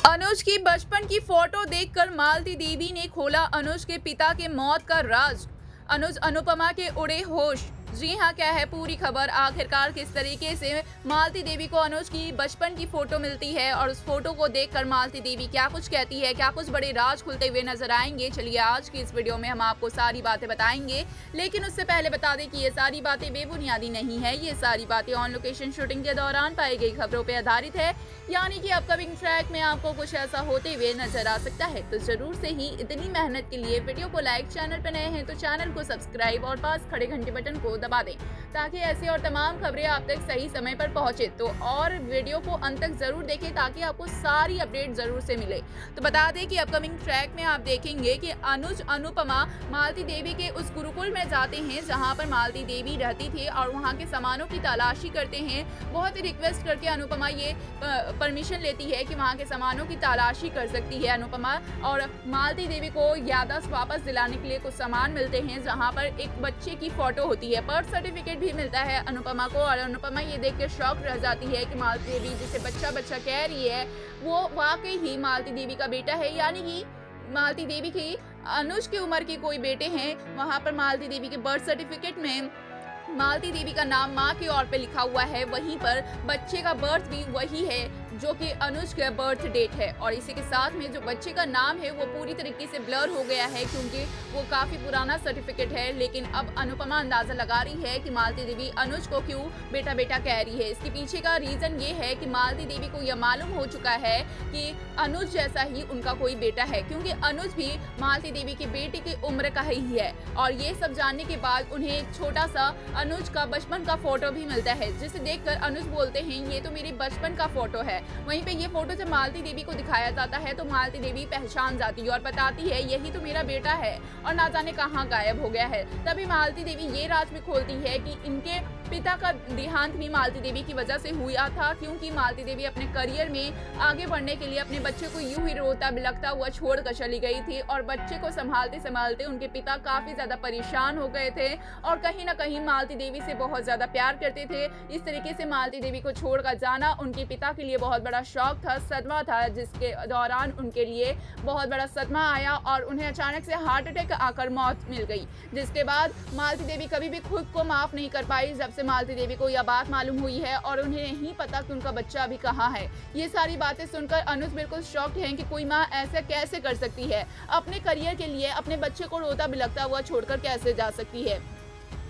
अनुज की बचपन की फोटो देखकर मालती देवी ने खोला अनुज के पिता के मौत का राज। अनुज अनुपमा के उड़े होश। जी हां, क्या है पूरी खबर। आखिरकार किस तरीके से मालती देवी को अनुज की बचपन की फोटो मिलती है और उस फोटो को देखकर मालती देवी क्या कुछ कहती है, क्या कुछ बड़े राज खुलते हुए नजर आएंगे। चलिए आज की इस वीडियो में हम आपको सारी बातें बताएंगे, लेकिन उससे पहले बता दें कि ये सारी बातें बेबुनियादी नहीं है। ये सारी बातें ऑन लोकेशन शूटिंग के दौरान पाई गई खबरों पर आधारित है, यानी कि अपकमिंग ट्रैक में आपको कुछ ऐसा होते हुए नजर आ सकता है। तो जरूर से ही इतनी मेहनत के लिए वीडियो को लाइक, चैनल पर नए हैं तो चैनल को सब्सक्राइब और पास खड़े घंटे बटन को दबा दें ताकि ऐसी और तमाम खबरें आप तक सही समय पर पहुंचे। तो और वीडियो को अंत तक जरूर देखें ताकि आपको सारी अपडेट जरूर से मिले। तो बता दें कि अपकमिंग ट्रैक में आप देखेंगे कि अनुज अनुपमा मालती देवी के उस गुरुकुल में जाते हैं जहां पर मालती देवी रहती थी और वहां के सामानों की तलाशी करते हैं। बहुत ही रिक्वेस्ट करके अनुपमा ये परमिशन लेती है कि वहां के सामानों की तलाशी कर सकती है अनुपमा, और मालती देवी को याददाश्त वापस दिलाने के लिए कुछ सामान मिलते हैं जहां पर एक बच्चे की फोटो होती है। बर्थ सर्टिफिकेट भी मिलता है अनुपमा को और अनुपमा ये देख कर शॉक रह जाती है कि मालती देवी जिसे बच्चा बच्चा कह रही है वो वाकई ही मालती देवी का बेटा है, यानी कि मालती देवी की अनुज की उम्र के कोई बेटे हैं। वहां पर मालती देवी के बर्थ सर्टिफिकेट में मालती देवी का नाम माँ के ओर पे लिखा हुआ है, वहीं पर बच्चे का बर्थ भी वही है जो कि अनुज का बर्थ डेट है। और इसी के साथ में जो बच्चे का नाम है वो पूरी तरीके से ब्लर हो गया है क्योंकि वो काफी पुराना सर्टिफिकेट है। लेकिन अब अनुपमा अंदाजा लगा रही है कि मालती देवी अनुज को क्यों बेटा बेटा कह रही है। इसके पीछे का रीजन ये है कि मालती देवी को यह मालूम हो चुका है कि अनुज जैसा ही उनका कोई बेटा है, क्योंकि अनुज भी मालती देवी की बेटी की उम्र का ही है। और ये सब जानने के बाद उन्हें एक छोटा सा अनुज का बचपन का फोटो भी मिलता है, जिसे देखकर अनुज बोलते हैं ये तो मेरी बचपन का फोटो है। वहीं पे ये फोटो जब मालती देवी को दिखाया जाता है तो मालती देवी पहचान जाती है और बताती है यही तो मेरा बेटा है और ना जाने कहां गायब हो गया है। तभी मालती देवी ये राज भी खोलती है कि इनके पिता का देहांत भी मालती देवी की वजह से हुआ था, क्योंकि मालती देवी अपने करियर में आगे बढ़ने के लिए अपने बच्चे को यूं ही रोता बिलखता हुआ छोड़कर चली गई थी और बच्चे को संभालते संभालते उनके पिता काफी ज्यादा परेशान हो गए थे और कहीं ना कहीं मालती देवी से बहुत ज्यादा प्यार करते थे। इस तरीके से मालती देवी को छोड़कर जाना उनके पिता के लिए बहुत बड़ा शौक था, सदमा था, जिसके दौरान उनके लिए बहुत बड़ा सदमा आया और उन्हें अचानक से हार्ट अटैक आकर मौत मिल गई। जिसके बाद मालती देवी कभी भी खुद को माफ नहीं कर पाई जब से मालती देवी को यह बात मालूम हुई है और उन्हें नहीं पता कि उनका बच्चा अभी कहाँ है। ये सारी बातें सुनकर अनुज बिल्कुल शॉक्ड हैं कि कोई माँ ऐसा कैसे कर सकती है, अपने करियर के लिए अपने बच्चे को रोता बिलखता हुआ छोड़कर कैसे जा सकती है।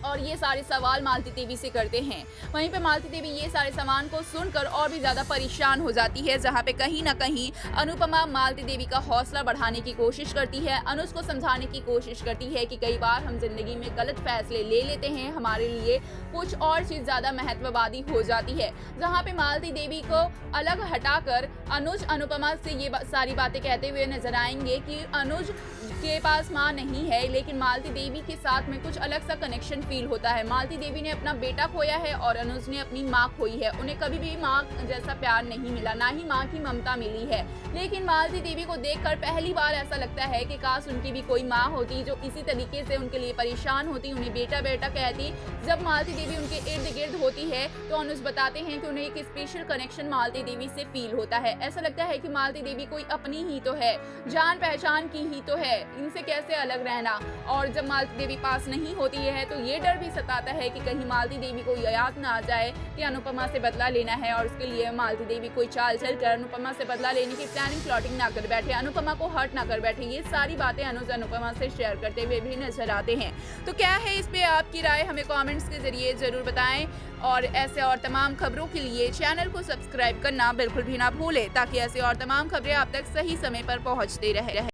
और ये सारे सवाल मालती देवी से करते हैं। वहीं पे मालती देवी ये सारे सामान को सुनकर और भी ज्यादा परेशान हो जाती है, जहां पे कहीं ना कहीं अनुपमा मालती देवी का हौसला बढ़ाने की कोशिश करती है, अनुज को समझाने की कोशिश करती है कि कई बार हम जिंदगी में गलत फैसले ले लेते हैं, हमारे लिए कुछ और चीज ज्यादा महत्ववादी हो जाती है। जहाँ पे मालती देवी को अलग हटाकर अनुज अनुपमा से ये सारी बातें कहते हुए नजर आएंगे कि अनुज के पास माँ नहीं है, लेकिन मालती देवी के साथ में कुछ अलग सा कनेक्शन फील होता है। मालती देवी ने अपना बेटा खोया है और अनुज ने अपनी माँ खोई है। उन्हें कभी भी माँ जैसा प्यार नहीं मिला, ना ही माँ की ममता मिली है। लेकिन मालती देवी को देखकर पहली बार ऐसा लगता है कि काश उनकी भी कोई माँ होती जो इसी तरीके से उनके लिए परेशान होती, उन्हें बेटा बेटा कहती। जब मालती देवी उनके इर्द गिर्द होती है तो अनुज बताते हैं कि उन्हें एक स्पेशल कनेक्शन मालती देवी से फील होता है। ऐसा लगता है कि मालती देवी कोई अपनी ही तो है, जान पहचान की ही तो है, इनसे कैसे अलग रहना। और जब मालती देवी पास नहीं होती है तो ये डर भी सताता है कि कहीं मालती देवी को याद ना आ जाए कि अनुपमा से बदला लेना है और उसके लिए मालती देवी कोई चाल चलकर अनुपमा से बदला लेने की प्लानिंग प्लॉटिंग ना कर बैठे, अनुपमा को हर्ट ना कर बैठे। ये सारी बातें अनुज अनुपमा से शेयर करते हुए भी नजर आते हैं। तो क्या है इस पे आपकी राय, हमें कमेंट्स के जरिए जरूर बताएं और ऐसे और तमाम खबरों के लिए चैनल को सब्सक्राइब करना बिल्कुल भी ना भूलें ताकि ऐसे और तमाम खबरें आप तक सही समय पर पहुंचते रहे।